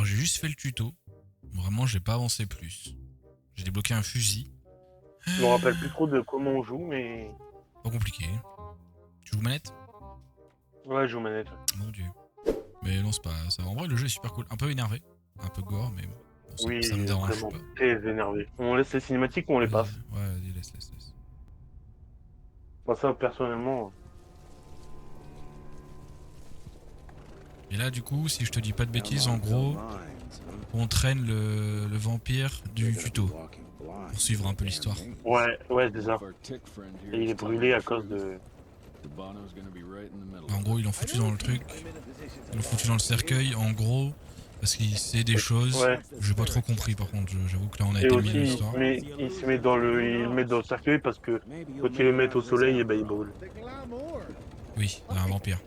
Alors j'ai juste fait le tuto. Vraiment, j'ai pas avancé plus. J'ai débloqué un fusil. Je me rappelle plus trop de comment on joue, mais. Pas compliqué. Tu joues manette? Ouais, je joue manette. Mon dieu. Mais non, c'est pas ça. En vrai, le jeu est super cool. Un peu énervé. Un peu gore, mais bon, ça me Oui, dérange vraiment pas. très énervé. On laisse les cinématiques ou on les Vas-y, passe? ouais, vas-y, laisse. Moi, ça, personnellement. Et là, du coup, si je te dis pas de bêtises, en gros, on traîne le vampire du tuto. Pour suivre un peu l'histoire. Ouais, c'est ça. Et il est brûlé à cause de. En gros, ils l'ont foutu dans le truc. Ils l'ont foutu dans le cercueil, en gros, parce qu'il sait des choses. Ouais. J'ai pas trop compris, par contre. J'avoue que là, on a Et été le milieu aussi, de l'histoire. il se met dans il le met dans le cercueil parce que quand il le met au soleil, et ben il brûle. Oui, un vampire.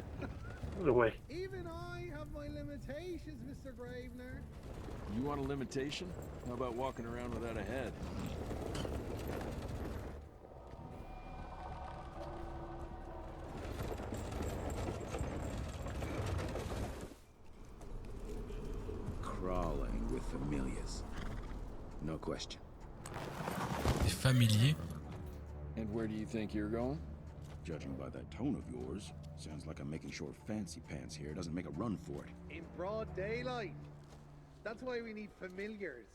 Ouais. Even I have my limitations, Mr. Gravener. You want a limitation? How about walking around without a head? Crawling with familiars. No question. Des familiers. And where do you think you're going? Judging by that tone of yours, sounds like I'm making sure Fancy Pants here doesn't make a run for it. In broad daylight. That's why we need familiars.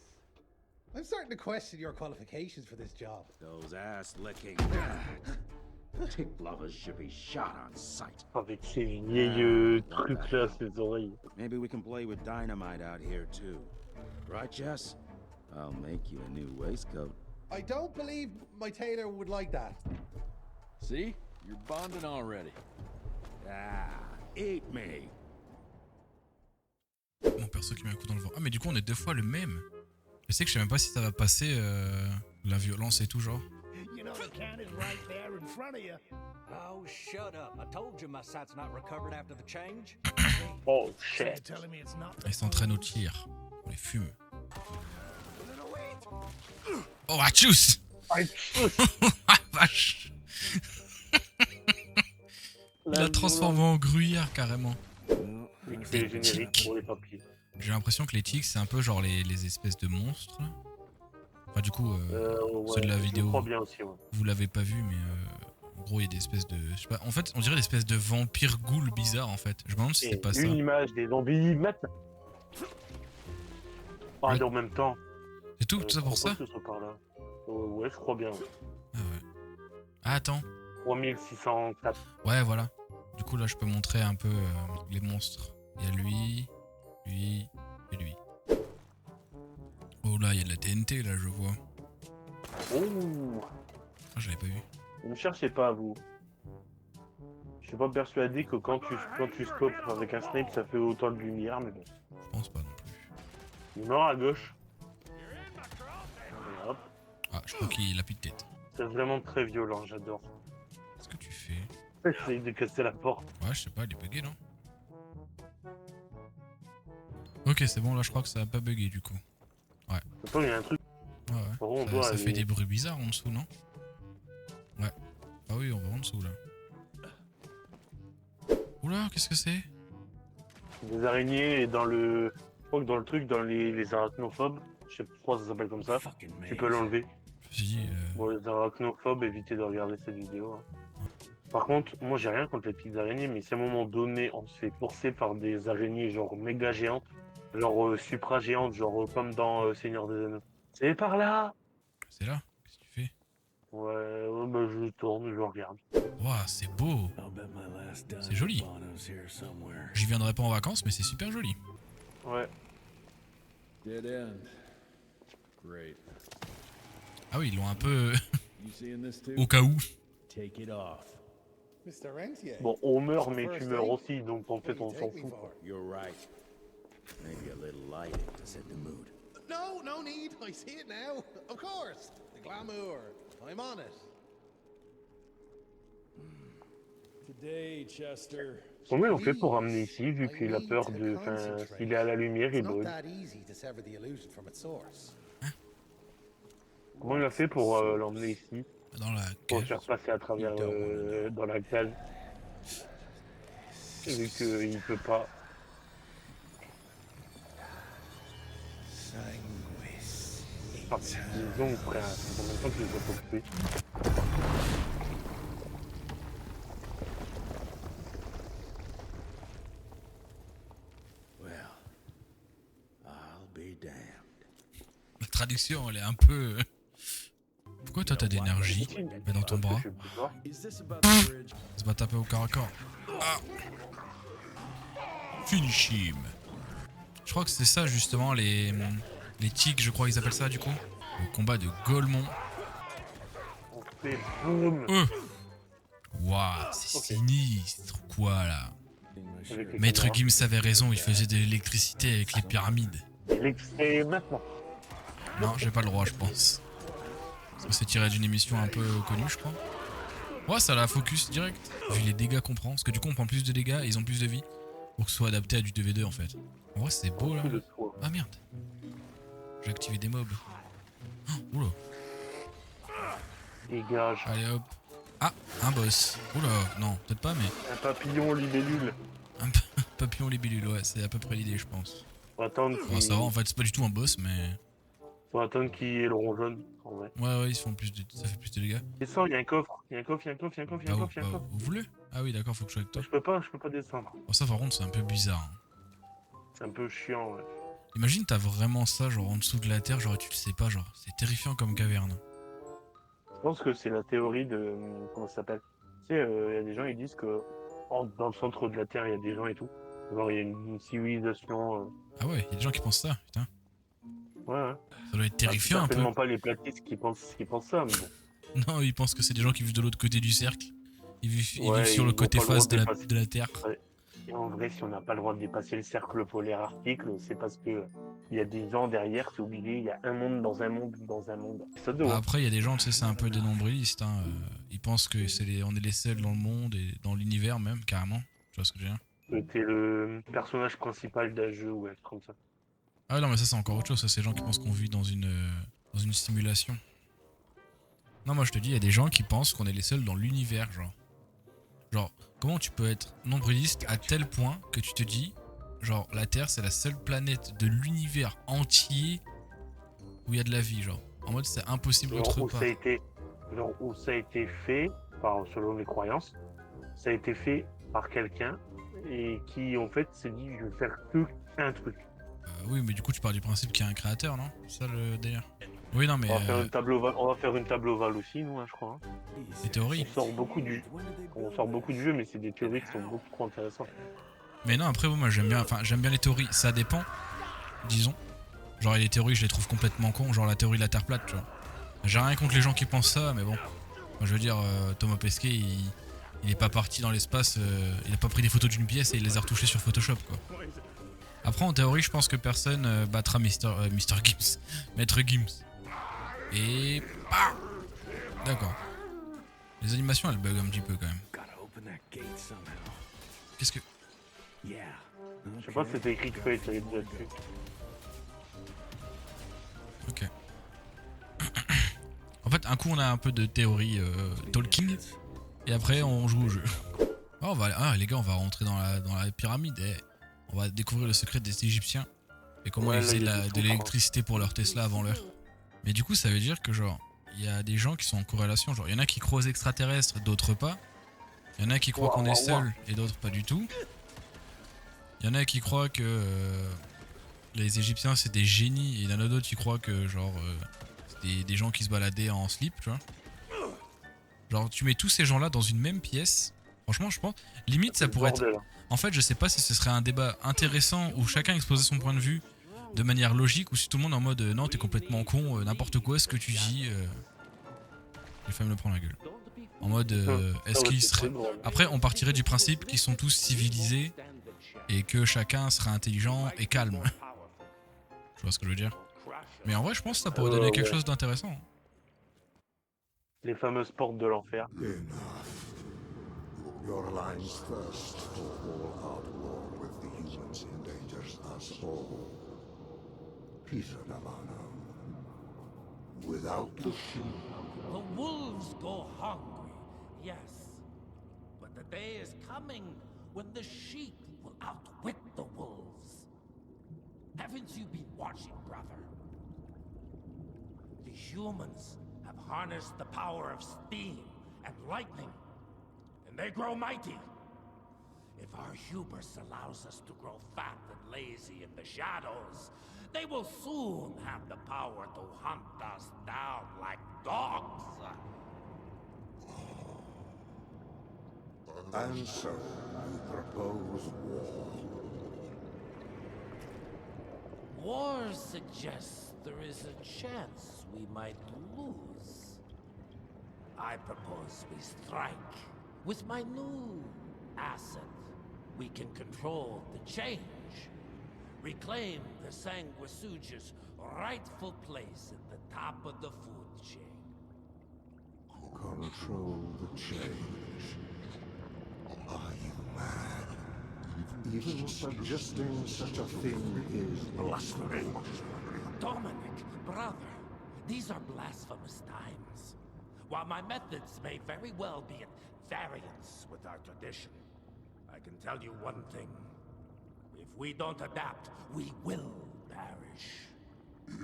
I'm starting to question your qualifications for this job. Those ass-licking tick lovers should be shot on sight. Avec ces vieilles trucs là, ses oreilles. Maybe we can play with dynamite out here too. Right, Jess? I'll make you a new waistcoat. I don't believe my tailor would like that. See? You're bonding already. Ah, eat me. Mon perso qui met un coup dans le vent. Ah, mais du coup, on est deux fois le même. Je sais que je sais même pas si ça va passer la violence et tout, genre. You know the can is right there in front of you. Oh, shut up. I told you my sight's not recovered after the change. Oh So shit. you're telling me it's not. Ils s'entraînent au tir. On les fume. Oh, achous! Ah, vache! Il l'a transformé en gruyère, carrément. Il fait les génériques pour les papiers. J'ai l'impression que les tics, c'est un peu genre les espèces de monstres, là. Enfin, du coup, ceux de la vidéo, Je crois bien aussi, ouais. vous l'avez pas vu, mais en gros, il y a des espèces de... Je sais pas, en fait, on dirait des espèces de vampires ghouls bizarres, en fait. Je me demande si c'est pas ça. Une image des zombies maintenant. Ah, Ouais. en même temps. C'est tout ça pour ça? Que ce soit par là. Ouais, je crois bien. Ah ouais. Ah, attends. 3604. Ouais, voilà. Du coup, là, je peux montrer un peu les monstres. Il y a lui et lui. Oh là, il y a de la TNT, là, je vois. Oh, Ah, je l'avais pas vu. ne cherchez pas à vous. Je suis pas persuadé que quand tu scopes avec un snipe, ça fait autant de lumière, mais bon. Je pense pas non plus. Il meurt à gauche. Et hop. Ah, je crois qu'il a plus de tête. C'est vraiment très violent, j'adore. Qu'est-ce que tu fais? J'essaye de casser la porte. Ouais, je sais pas, il est bugué, non? Ok, c'est bon, là, je crois que ça a pas bugué, du coup. Attends, il y a un truc. Ouais, Par contre, on ouais. doit Ça fait aller- des bruits bizarres en dessous, non? Ouais. Ah oui, on va en dessous, là. Oula, qu'est-ce que c'est? Des araignées et dans le. Je crois que dans le truc, dans les arachnophobes, je sais pas pourquoi ça s'appelle comme ça, tu peux l'enlever. Je me suis dit... Bon, les arachnophobes, évitez de regarder cette vidéo. Hein. Par contre, moi j'ai rien contre les petites araignées, mais si à un moment donné on se fait forcer par des araignées genre méga géantes, genre supra géantes, genre comme dans Seigneur des Anneaux. C'est par là! C'est là? Qu'est-ce que tu fais? Ouais, bah je tourne, je regarde. Waouh, c'est beau! I'll bet my last dime C'est joli. Bono's here somewhere. J'y viendrai pas en vacances, mais c'est super joli. Ouais. Dead end. Great. Ah oui, ils l'ont un peu... You seeing this too? au cas où. Take it off. Mr. Rentier. Bon, on meurt, mais tu meurs aussi, donc en fait on s'en Take me fout. for. You're right. Maybe a little lighting to set the mood. No need. I see it now. Of course. The glamour. I'm on it. Today, Chester. Comment ils ont fait pour ramener ici, vu qu'il a peur de. Enfin, s'il est à la lumière, il It's not brûle. that easy to sever the illusion from its source. Comment il a fait pour l'emmener ici? Dans la Pour le cage. faire passer à travers dans la cage. Vu qu'il peut pas. par des ongles, frère. Ça fait combien de temps que je les ai pas coupés? Well, I'll be damned. La traduction, elle est un peu... Pourquoi toi t'as d'énergie dans ton bras? Je suis plus fort. Is this about the bridge? Se bat taper au corps à corps. Ah. Finish him. Je crois que c'est ça justement les tics, je crois qu'ils appellent ça du coup. Le combat de Golemont. On fait boum. Waouh, c'est sinistre quoi là. Avec les Maître caméras. Gims avait raison, il faisait de l'électricité avec les pyramides. Et maintenant. Non, j'ai pas le droit je pense. Parce que c'est tiré d'une émission un peu connue je crois. Ouais, ça la focus direct. Vu les dégâts qu'on prend, parce que du coup on prend plus de dégâts et ils ont plus de vie. Pour que ce soit adapté à du 2v2 en fait. En vrai c'est beau là. Coup de toit. Ah merde. J'ai activé des mobs. Oh, oula. Dégage. Allez hop. Ah, un boss. Oula, non, peut-être pas mais... Un papillon libellule. Un papillon libellule, ouais, c'est à peu près l'idée je pense. Faut attendre Bon, ça va, en fait c'est pas du tout un boss mais... Faut attendre qu'il y ait le rond jaune. En vrai. Ouais, ils font plus de... ça fait plus de dégâts. Descends, il y a un coffre. Il y a un coffre, il y a un coffre, il y a un coffre, il y a un Bah, coffre, il y a un coffre. vous voulez? Ah oui d'accord, faut que je sois avec toi. Je peux pas descendre. Bon, ça par contre c'est un peu bizarre. Hein. C'est un peu chiant, ouais. Imagine t'as vraiment ça genre en dessous de la terre, genre tu le sais pas, genre c'est terrifiant comme caverne. Je pense que c'est la théorie de... Comment ça s'appelle? Tu sais, il y a des gens, ils disent que dans le centre de la Terre, il y a des gens et tout. Genre, il y a une civilisation... Ah ouais, y a des gens qui pensent ça, putain. Ouais, ouais. Ça doit être terrifiant C'est un peu. certainement pas les platistes qui pensent ça, mais bon. Non, ils pensent que c'est des gens qui vivent de l'autre côté du cercle. Ils vivent Ouais, sur ils le ont côté pas le droit face de de dépasser. la Terre. Et en vrai, si on n'a pas le droit de dépasser le cercle polaire arctique, c'est parce que il y a des gens derrière, c'est obligé, il y a un monde dans un monde dans un monde. Ça doit. Bah, après, il y a des gens, tu sais, c'est un peu des nombrilistes. Hein. Ils pensent que on est les seuls dans le monde et dans l'univers même, carrément. Tu vois ce que je veux dire? T'es le personnage principal d'un jeu ou un truc comme ça. Ah non, mais ça c'est encore autre chose. Ça, c'est les gens qui pensent qu'on vit dans une simulation. Non, moi je te dis, il y a des gens qui pensent qu'on est les seuls dans l'univers, genre. Genre, comment tu peux être nombriliste à tel point que tu te dis, genre, la Terre c'est la seule planète de l'univers entier où il y a de la vie, genre. En mode, c'est impossible autre part. Où ça a été fait, selon les croyances, ça a été fait par quelqu'un et qui en fait s'est dit je vais faire que un truc. Oui, mais du coup, tu pars du principe qu'il y a un créateur, non? C'est ça le délire. Oui, non, mais. On va faire une table ovale aussi, nous, hein, je crois. Hein. Des théories. On sort beaucoup du jeu, mais c'est des théories qui sont beaucoup trop intéressantes. Mais non, après, moi j'aime bien les théories. Ça dépend, disons. Genre, les théories, je les trouve complètement cons. Genre, la théorie de la Terre plate, tu vois. J'ai rien contre les gens qui pensent ça, mais bon. Moi, je veux dire, Thomas Pesquet, il est pas parti dans l'espace, il a pas pris des photos d'une pièce et il les a retouchées sur Photoshop, quoi. Après, en théorie, je pense que personne battra Mr. Gims, Maître Gims. Et... bah d'accord. Les animations, elles bug un petit peu, quand même. Qu'est-ce que... Je sais pas si c'était écrit que fallait tirer dessus. Ok. En fait, un coup, on a un peu de théorie talking, et après, on joue au jeu. Oh, les gars, on va rentrer dans la pyramide, et on va découvrir le secret des Égyptiens, et comment ils faisaient de l'électricité pour leur Tesla avant l'heure. Mais du coup, ça veut dire que, genre, il y a des gens qui sont en corrélation. Genre, il y en a qui croient aux extraterrestres, d'autres pas. Il y en a qui croient qu'on est seul, et d'autres pas du tout. Il y en a qui croient que les Égyptiens c'est des génies, et il y en a d'autres qui croient que genre c'est des gens qui se baladaient en slip, tu vois. Genre tu mets tous ces gens là dans une même pièce, franchement je pense, limite ça pourrait être... En fait je sais pas si ce serait un débat intéressant où chacun exposait son point de vue de manière logique, ou si tout le monde est en mode non t'es complètement con, n'importe quoi ce que tu dis, j'ai failli me le prendre la gueule. En mode est-ce qu'ils seraient... Après on partirait du principe qu'ils sont tous civilisés et que chacun sera intelligent et calme. Tu vois ce que je veux dire? Mais en vrai, je pense que ça pourrait donner quelque chose d'intéressant. Les fameuses portes de l'enfer. Your alliance thirst for all-out war with the humans endangers us all. Peter Navana. Without the sheep. The wolves go hungry, yes. But the day is coming when the sheep will outwit the wolves. Haven't you been watching, brother? The humans have harnessed the power of steam and lightning, and they grow mighty. If our hubris allows us to grow fat and lazy in the shadows, they will soon have the power to hunt us down like dogs. And so, you propose war. War suggests there is a chance we might lose. I propose we strike. With my new asset, we can control the change. Reclaim the Sanguisuja's rightful place at the top of the food chain. Control the change. Are you mad? Even suggesting such a thing is blasphemy. Dominic, brother, these are blasphemous times. While my methods may very well be at variance with our tradition, I can tell you one thing. If we don't adapt, we will perish.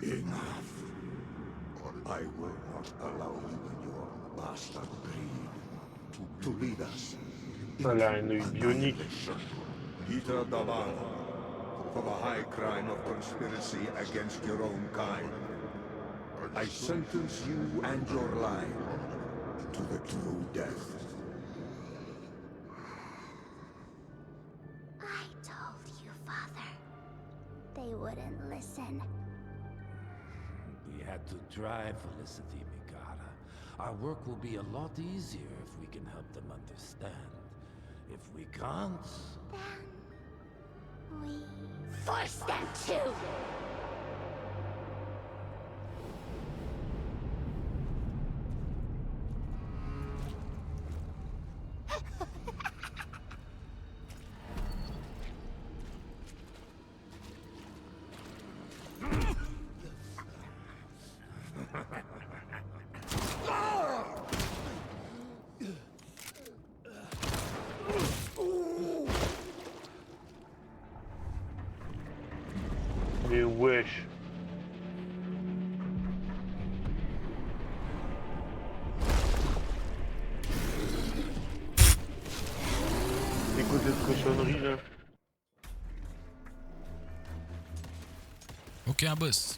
Enough. I will not allow you and your bastard breed to lead us. Elle a un œil bionique. Peter Davano, for the high crime of conspiracy against your own kind, I sentence you and your line to the true death. I told you, Father. They wouldn't listen. We had to try, Felicity Mikata. Our work will be a lot easier if we can help them understand. If we can't... Then... we... force them to! Mais wesh. Écoute cette cochonnerie là. Ok, un boss.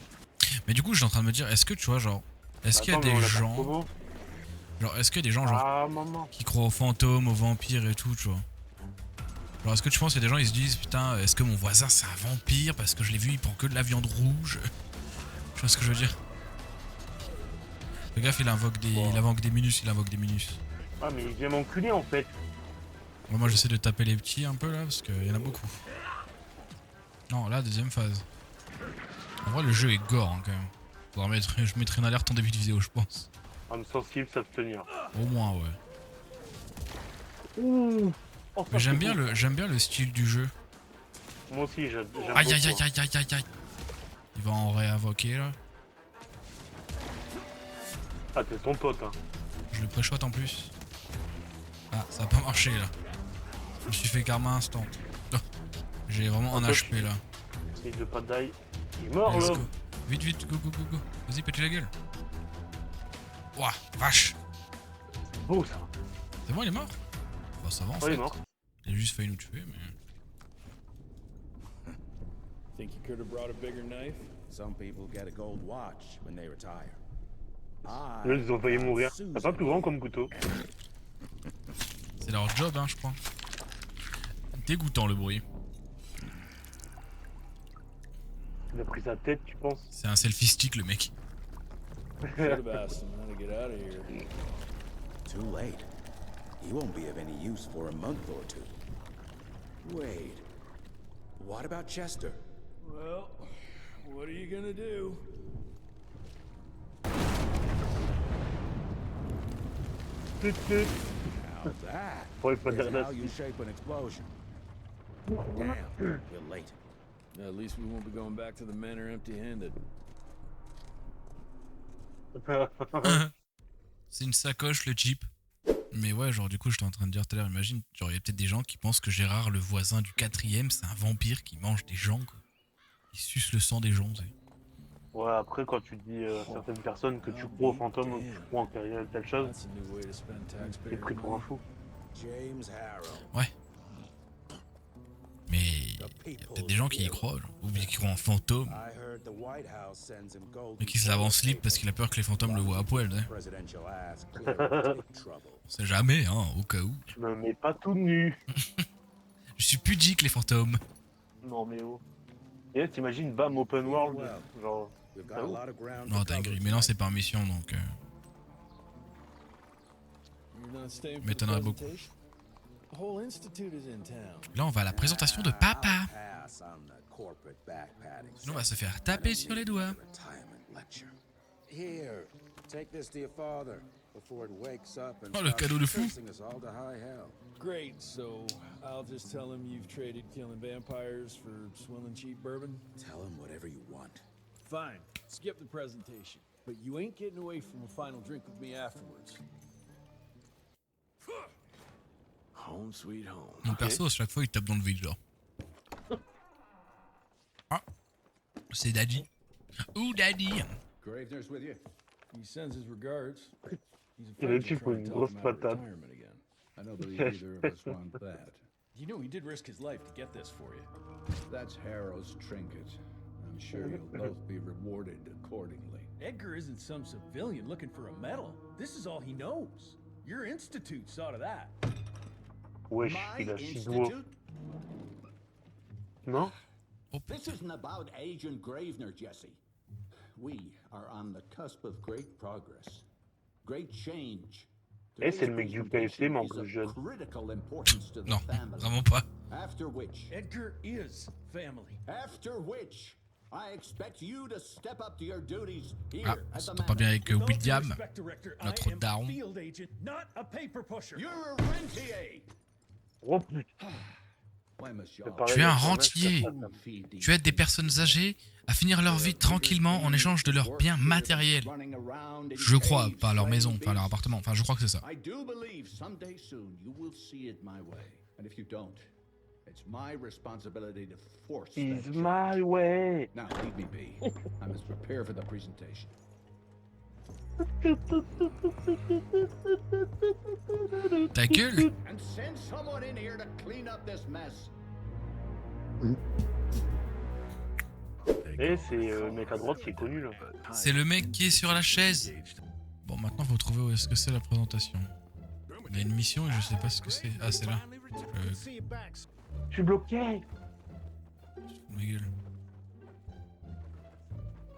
Mais du coup, je suis en train de me dire, est-ce que tu vois, genre, est-ce qu'il y a Attends, mais des on l'a pas gens, promo. genre, est-ce qu'il y a des gens, genre, Ah maman. qui croient aux fantômes, aux vampires et tout, tu vois? Genre, est-ce que tu penses qu'il y a des gens, ils se disent, putain, est-ce que mon voisin c'est un vampire parce que je l'ai vu, il prend que de la viande rouge? Tu vois ce que je veux dire? Le gaffe, il invoque des minus, Ah mais il vient m'enculer en fait. Moi, j'essaie de taper les petits un peu là, parce qu'il y en a beaucoup. Non, là, deuxième phase. En vrai, le jeu est gore hein, quand même. Je mettrai une alerte en début de vidéo, je pense. Âme sensible, s'abstenir. Au moins, ouais. Ouh. Oh, ça, Mais j'aime c'est bien le style du jeu. beau. Moi aussi, j'aime Aïe beaucoup, aïe aïe hein. aïe aïe aïe aïe. Il va en réinvoquer là. Ah, t'es ton pote, hein. Je le pré-shot en plus. Ah, ça a pas marché là. Je me suis fait karma instant. Oh, j'ai vraiment un HP là. Essaye de pas die. Il est mort Let's là. go. Vite, vite, go, go, go, go. Vas-y, pète la gueule. Ouah, vache. C'est beau ça. C'est bon, il est mort? Bah, ça va en Ouais, fait. il est mort. Il a juste failli nous tuer, mais. Think you could have brought a bigger knife? Some people get a gold watch when they retire. Là, ils ont failli mourir. T'as pas plus grand comme couteau. C'est leur job, hein, je crois. Dégoûtant le bruit. Il a pris sa tête, tu penses? C'est un selfie stick, le mec. Should have asked him how to get out of here. Too late. He won't be of any use for a month or two. Wait. What about Chester? Well, what are you gonna do? How's that? Ouais, pas Is dire how you shape an explosion. Damn, we're late. At least we won't be going back to the manor empty-handed. C'est une sacoche, le Jeep. Mais ouais, genre, du coup, j'étais en train de dire tout à l'heure, imagine, genre, il y a peut-être des gens qui pensent que Gérard, le voisin du 4ème, c'est un vampire qui mange des gens, quoi. Il suce le sang des gens, tu sais. Ouais, après, quand tu dis certaines personnes que tu crois aux fantômes ou que tu crois en telle chose, That's a new way to spend t'es pris taxpayer pour un money. fou. James Harrow. Ouais. Mais il y a peut-être des gens qui y croient, genre, ou qui croient en fantômes. I heard the White House sends him gold. Et qui se lave en slip parce qu'il a peur que les fantômes le voient à poil, hein. Presidential ass clearly take trouble. On sait jamais, hein, au cas où. Je me mets pas tout nu. Je suis pudique, les fantômes. Non, mais oh. Et là, t'imagines, bam, open world. Genre, We've got a lot of ground Non, to cover dinguerie. Mais non, c'est par mission, donc... You're not staying for the M'étonnerait beaucoup. presentation? The whole institute is in town. Là, on va à la présentation de papa. pass on the corporate backpatting. Sinon, on va se faire taper sur les doigts. Retirement lecture. Here, take this to your father before it wakes up and Oh, le cadeau de fou. chasing us all to high hell. Great, so I'll just tell him you've traded killing vampires for swilling cheap bourbon? Tell him whatever you want. Fine, skip the presentation. But you ain't getting away from a final drink with me afterwards. Home sweet home. Mon perso, à chaque fois, il tape dans le vide, genre. Ah, c'est Daddy. Ouh, Daddy. Gravener's with you. He sends his regards. He's Et le afraid to type, try une and talk grosse him out of patate. retirement again. I don't believe either of us want that. You know he did risk his life to get this for you. That's Harrow's trinket. I'm sure you'll both be rewarded accordingly. Edgar isn't some civilian looking for a medal. This is all he knows. Your institute saw to that. Wesh, il a 6 doigts. Non? This isn't about Agent Gravener, Jesse. We are on the cusp of great progress. Great change. Eh, c'est le mec du PFT, mais en plus jeune. Critical importance to the Non, family. vraiment pas. After which, Edgar is family. after which, I expect you to step up to your duties here Ah, at ça the s'entend pas bien manor. avec With all due William, respect, Director, I notre am daron. field agent, not a paper pusher. You're a rentier. Oh putain. Why must y'all C'est pareil, Tu es un le personnage, rentier. feed these Tu aides des personnes âgées à finir leur vie tranquillement en échange de leurs biens matériels. running around in Je crois, caves, pas leur slaying maison, enfin leur beasts? appartement. Enfin, je crois que c'est ça. I do believe someday soon you will see it my way. And if you don't, it's my responsibility to force Is that my change. way. Now, leave me be. I must prepare for the presentation. Ta gueule. And send someone in here to clean up this mess. Eh, c'est le mec à droite qui est connu là. C'est le mec qui est sur la chaise. Bon, maintenant, faut trouver où est-ce que c'est la présentation. Il y a une mission et je sais pas ce que c'est. Ah, c'est là. Je suis bloqué. Ma gueule.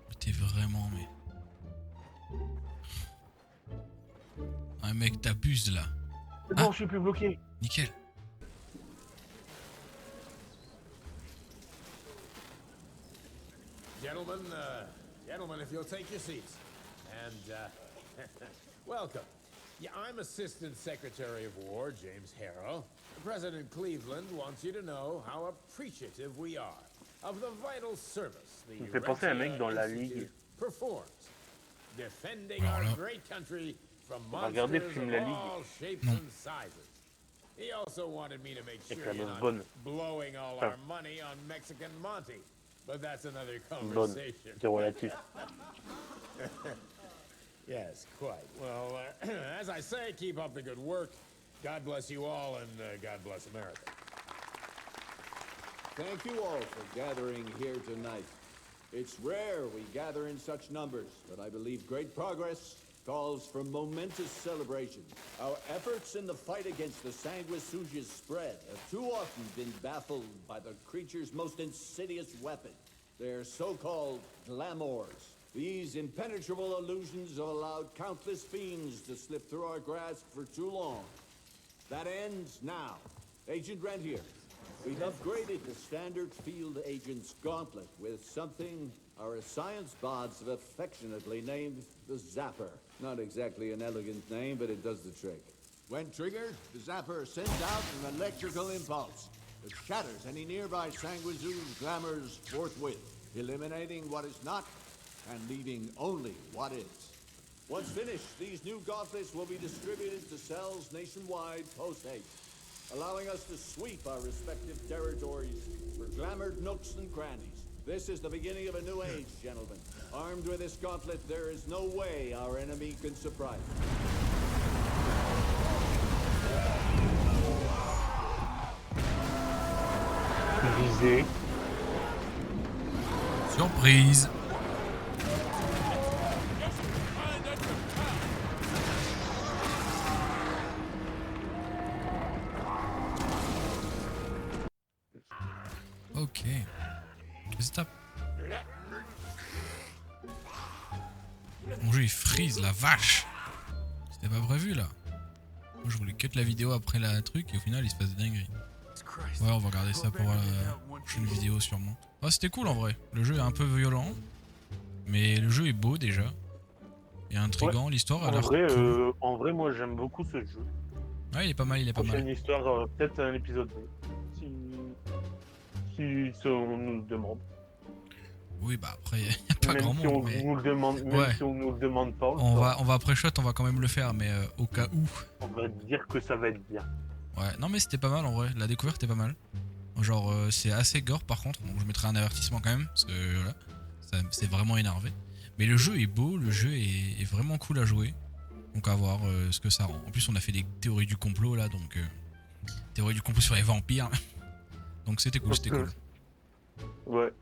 Mais t'es vraiment, mais... Ah mec, t'abuses là. C'est bon, je suis plus bloqué. Nickel. Gentlemen, if you'll take your seats. And, welcome. Yeah, I'm Assistant Secretary of War, James Harrow. President Cleveland wants you to know how appreciative we are of the vital service the Il me fait penser à un mec dans la Institute Ligue. performs, defending Alors our là. great country from Regardez monsters le film of La Ligue. all shapes Non. and sizes. He also wanted me to make Avec sure la you're meuf not bonne. blowing all Ah. our money on Mexican Monty. But that's another Bonne. conversation. C'est relatif. Yes, quite. Well, as I say, keep up the good work. God bless you all, and God bless America. Thank you all for gathering here tonight. It's rare we gather in such numbers, but I believe great progress calls for momentous celebration. Our efforts in the fight against the Sanguisuja's spread have too often been baffled by the creature's most insidious weapon, their so-called glamours. These impenetrable illusions have allowed countless fiends to slip through our grasp for too long. That ends now. Agent Rentier, we've upgraded the standard field agent's gauntlet with something our science bots have affectionately named the Zapper. Not exactly an elegant name, but it does the trick. When triggered, the Zapper sends out an electrical impulse that shatters any nearby Sanguizu's glamours forthwith, eliminating what is not and leaving only what is. Once finished, these new gauntlets will be distributed to cells nationwide post-haste, allowing us to sweep our respective territories for glamored nooks and crannies. This is the beginning of a new age, gentlemen. Armed with this gauntlet, there is no way our enemy can surprise us. Visé. Surprise. Ok. Qu'est-ce que tape? Mon jeu il freeze, la vache. C'était pas prévu là. Moi je voulais cut la vidéo après la truc et au final il se passe des dingueries. Ouais, on va regarder ça pour la prochaine vidéo sûrement. Ah, c'était cool en vrai. Le jeu est un peu violent, mais le jeu est beau déjà. Et intriguant, l'histoire a l'air cool. En vrai, moi j'aime beaucoup ce jeu. Ouais, il est pas mal, il est pas mal. Une histoire, peut-être un épisode 2. Si on nous le demande. Oui, bah après, il n'y a pas grand monde. Si on nous le demande, même si on nous le demande pas. On va après shot, on va quand même le faire, mais au cas où. On va dire que ça va être bien. Ouais, non mais c'était pas mal en vrai, la découverte était pas mal. Genre c'est assez gore par contre, donc je mettrai un avertissement quand même, parce que voilà, c'est vraiment énervé. Mais le jeu est beau, le jeu est vraiment cool à jouer. Donc à voir ce que ça rend. En plus on a fait des théories du complot là, donc théories du complot sur les vampires. Donc c'était cool, c'était cool. Ouais.